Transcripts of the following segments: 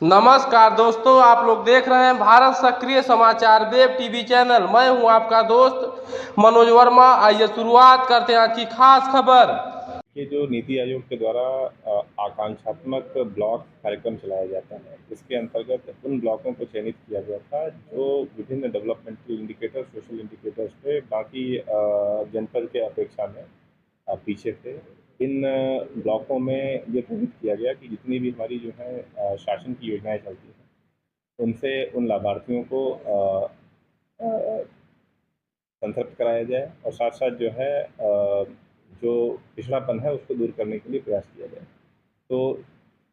नमस्कार दोस्तों, आप लोग देख रहे हैं भारत सक्रिय समाचार वेब टीवी चैनल। मैं हूं आपका दोस्त मनोज वर्मा। आइए शुरुआत करते हैं आज की खास खबर। ये जो नीति आयोग के द्वारा आकांक्षात्मक ब्लॉक कार्यक्रम चलाया जाता है, इसके अंतर्गत उन ब्लॉकों को चयनित किया गया था जो विभिन्न डेवलपमेंटल इंडिकेटर, सोशल इंडिकेटर्स पे बाकी जनपद के अपेक्षा में पीछे थे। इन ब्लॉकों में ये प्रेरित किया गया कि जितनी भी हमारी जो है शासन की योजनाएं चलती हैं, उनसे उन लाभार्थियों को अ, संतृप्त कराया जाए और साथ साथ जो है जो पिछड़ापन है उसको दूर करने के लिए प्रयास किया जाए। तो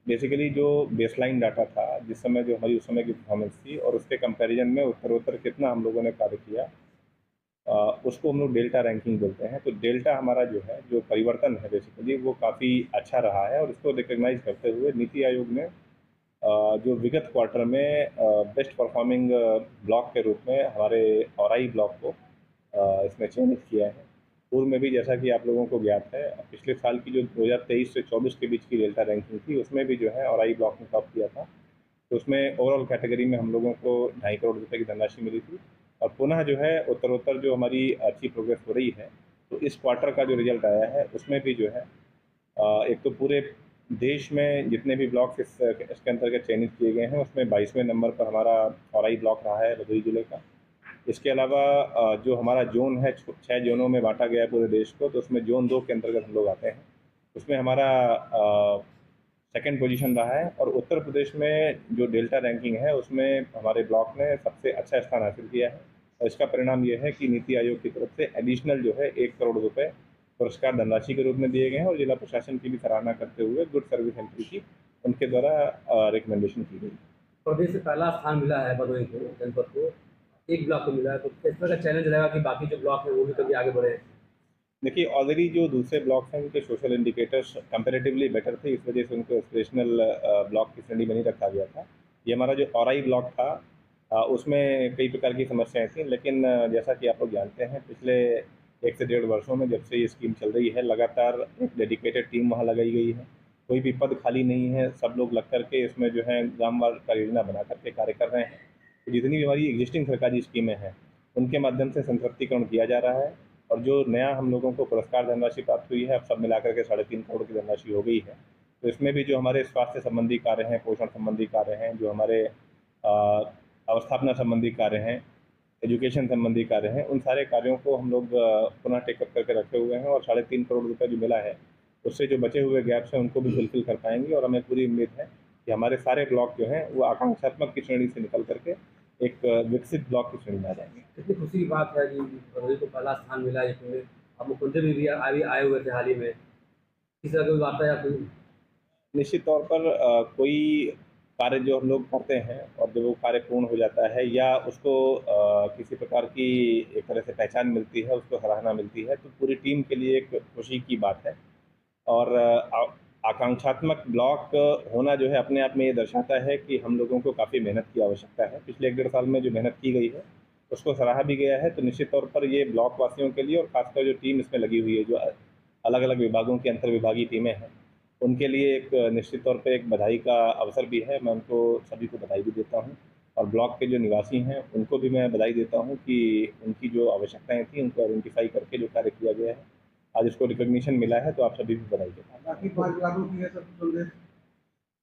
बेसिकली जो बेसलाइन डाटा था, जिस समय जो हमारी उस समय की परफॉर्मेंस थी और उसके कंपैरिजन में उत्तरोत्तर कितना हम लोगों ने कार्य किया, उसको हम लोग डेल्टा रैंकिंग बोलते हैं। तो डेल्टा हमारा जो है, जो परिवर्तन है बेसिकली, वो काफ़ी अच्छा रहा है और इसको रिकग्नाइज करते हुए नीति आयोग ने जो विगत क्वार्टर में बेस्ट परफॉर्मिंग ब्लॉक के रूप में हमारे औराई ब्लॉक को इसमें चयनित किया है। पूर्व में भी जैसा कि आप लोगों को ज्ञात है, पिछले साल की जो 2023 से 24 के बीच की डेल्टा रैंकिंग थी, उसमें भी जो है औराई ब्लॉक ने टॉप किया था। तो उसमें ओवरऑल कैटेगरी में हम लोगों को 2.5 करोड़ रुपए की धनराशि मिली थी और पुनः जो है उत्तरोत्तर जो हमारी अच्छी प्रोग्रेस हो रही है, तो इस क्वार्टर का जो रिजल्ट आया है उसमें भी जो है एक तो पूरे देश में जितने भी ब्लॉक इसके अंतर्गत चयनित किए गए हैं, उसमें 22वें नंबर पर हमारा औराई ब्लॉक रहा है, भदोही जिले का। इसके अलावा जो हमारा जोन है, 6 जोनों में बांटा गया है पूरे देश को, तो उसमें जोन 2 के अंतर्गत हम लोग आते हैं। उसमें हमारा सेकंड पोजीशन रहा है और उत्तर प्रदेश में जो डेल्टा रैंकिंग है उसमें हमारे ब्लॉक ने सबसे अच्छा स्थान हासिल किया है। और इसका परिणाम ये है कि नीति आयोग की तरफ से एडिशनल जो है 1 करोड़ रुपए पुरस्कार धनराशि के रूप में दिए गए हैं और जिला प्रशासन की भी सराहना करते हुए गुड सर्विस एंट्री की उनके द्वारा रिकमेंडेशन की गई। प्रदेश से पहला स्थान मिला है भदोही को, जनपद को। एक ब्लॉक को मिला है, तो किस तरह का चैलेंज रहेगा कि बाकी जो ब्लॉक है वो भी कभी आगे बढ़े? देखिए, ऑलरेडी जो दूसरे ब्लॉक्स हैं उनके सोशल इंडिकेटर्स कंपैरेटिवली बेटर थे, इस वजह से उनको एस्पिरेशनल ब्लॉक की श्रेणी में नहीं रखा गया था। ये हमारा जो औराई ब्लॉक था, उसमें कई प्रकार की समस्याएं थी, लेकिन जैसा कि आप लोग जानते हैं, पिछले 1 से 1.5 वर्षों में जब से ये स्कीम चल रही है, लगातार एक डेडिकेटेड टीम वहाँ लगाई गई है। कोई भी पद खाली नहीं है, सब लोग लग करके इसमें जो है ग्रामवार कार्य योजना बना करके कार्य कर रहे हैं। तो जितनी भी हमारी एग्जिस्टिंग सरकारी स्कीमें हैं, उनके माध्यम से संतृप्तिकरण किया जा रहा है और जो नया हम लोगों को पुरस्कार धनराशि प्राप्त हुई है, अब सब मिलाकर के 3.5 करोड़ की धनराशि हो गई है। तो इसमें भी जो हमारे स्वास्थ्य संबंधी कार्य हैं, पोषण संबंधी कार्य हैं, जो हमारे अवस्थापना संबंधी कार्य हैं, एजुकेशन संबंधी कार्य हैं, उन सारे कार्यों को हम लोग पुनः टेकअप करके रखे हुए हैं और 3.5 करोड़ रुपये जो मिला है, उससे जो बचे हुए गैप्स हैं उनको भी फुलफिल कर पाएंगे और हमें पूरी उम्मीद है कि हमारे सारे ब्लॉक जो हैं वो आकांक्षात्मक की श्रेणी से निकल करके एक विकसित ब्लॉक की श्रेणी में आ जाएंगे। कितनी खुशी की बात है कि भदोही को पहला स्थान मिला है इसमें। अब मुख्यमंत्री भी आए हुए थे हाल ही में। किस तरह की बात है या कोई? निश्चित तौर पर कोई कार्य जो हम लोग करते हैं और जब वो कार्य पूर्ण हो जाता है या उसको किसी प्रकार की एक तरह से पहचान मिलती है, उसको सराहना मिलती है, तो पूरी टीम के लिए एक खुशी की बात है। और आकांक्षात्मक ब्लॉक होना जो है अपने आप में ये दर्शाता है कि हम लोगों को काफ़ी मेहनत की आवश्यकता है। पिछले 1 डेढ़ साल में जो मेहनत की गई है उसको सराहा भी गया है। तो निश्चित तौर पर ये ब्लॉक वासियों के लिए और खासकर जो टीम इसमें लगी हुई है, जो अलग अलग विभागों की अंतर विभागीय टीमें हैं, उनके लिए एक निश्चित तौर पे एक बधाई का अवसर भी है। मैं उनको सभी को बधाई भी देता हूँ और ब्लॉक के जो निवासी हैं उनको भी मैं बधाई देता हूँ कि उनकी जो आवश्यकताएं थी उनको आइडेंटिफाई करके जो कार्य किया गया है, आज इसको रिकॉग्निशन मिला है, तो आप सभी भी बधाई देता हूँ। बाकी 5 ब्लॉकों की है सब संदेश।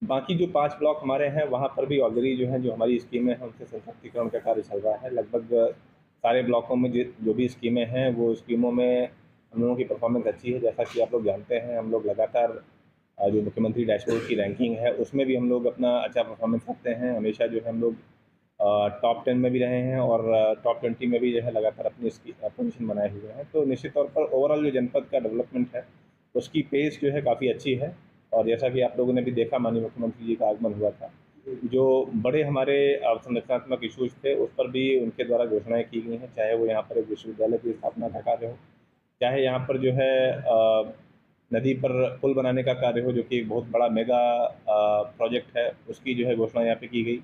बाकी जो 5 ब्लॉक हमारे हैं वहाँ पर भी ऑलरेडी जो है, जो हमारी स्कीमें हैं उनसे सशक्तिकरण का कार्य चल रहा है। लगभग सारे ब्लॉकों में जो भी स्कीमें हैं, वो स्कीमों में हम लोगों की परफॉर्मेंस अच्छी है। जैसा कि आप लोग जानते हैं, हम लोग लगातार जो मुख्यमंत्री डैशबोर्ड की रैंकिंग है उसमें भी हम लोग अपना अच्छा परफॉर्मेंस करते हैं। हमेशा जो है हम लोग टॉप 10 में भी रहे हैं और टॉप 20 में भी जो है लगातार अपनी इसकी पोजीशन बनाए हुए हैं। तो निश्चित तौर पर ओवरऑल जो जनपद का डेवलपमेंट है उसकी पेस जो है काफ़ी अच्छी है। और जैसा कि आप लोगों ने भी देखा, माननीय मुख्यमंत्री जी का आगमन हुआ था, जो बड़े हमारे संरचनात्मक इशूज़ थे उस पर भी उनके द्वारा घोषणाएँ की गई हैं। चाहे वो यहाँ पर एक विश्वविद्यालय की स्थापना का कार्य हो, चाहे यहाँ पर जो है नदी पर पुल बनाने का कार्य हो, जो कि एक बहुत बड़ा मेगा प्रोजेक्ट है, उसकी जो है घोषणा यहाँ पे की गई।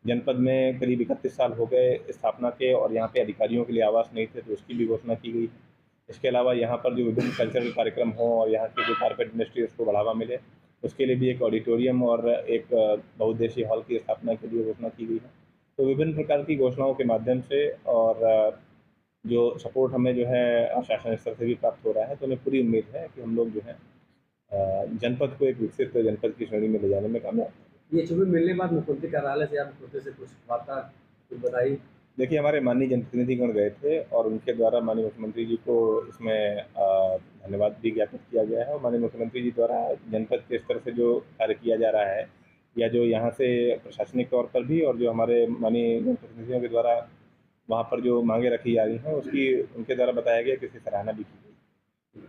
जनपद में करीब 31 साल हो गए स्थापना के और यहाँ पे अधिकारियों के लिए आवास नहीं थे, तो उसकी भी घोषणा की गई। इसके अलावा यहाँ पर जो विभिन्न कल्चरल कार्यक्रम हों और यहाँ की जो कारपेट इंडस्ट्री है उसको बढ़ावा मिले, उसके लिए भी एक ऑडिटोरियम और एक बहुउद्देशीय हॉल की स्थापना के लिए घोषणा की गई है। तो विभिन्न प्रकार की घोषणाओं के माध्यम से और जो सपोर्ट हमें जो है शासन स्तर से भी प्राप्त हो रहा है, तो हमें पूरी उम्मीद है कि हम लोग जो है जनपद को एक विकसित जनपद की श्रेणी में ले जाने में कामयाब हैं। ये छवि मिलने के बाद मुख्यमंत्री कार्यालय से या मुख्यमंत्री से कुछ वार्ता, कुछ बताई? देखिए, हमारे माननीय जनप्रतिनिधिगण गए थे और उनके द्वारा माननीय मुख्यमंत्री जी को इसमें धन्यवाद भी ज्ञापित किया गया है और माननीय मुख्यमंत्री जी द्वारा जनपद के स्तर से जो कार्य किया जा रहा है या जो यहाँ से प्रशासनिक तौर पर भी और जो हमारे माननीय जनप्रतिनिधियों के द्वारा वहाँ पर जो मांगे रखी जा रही हैं उसकी उनके द्वारा बताया गया कि इसकी सराहना भी की गई।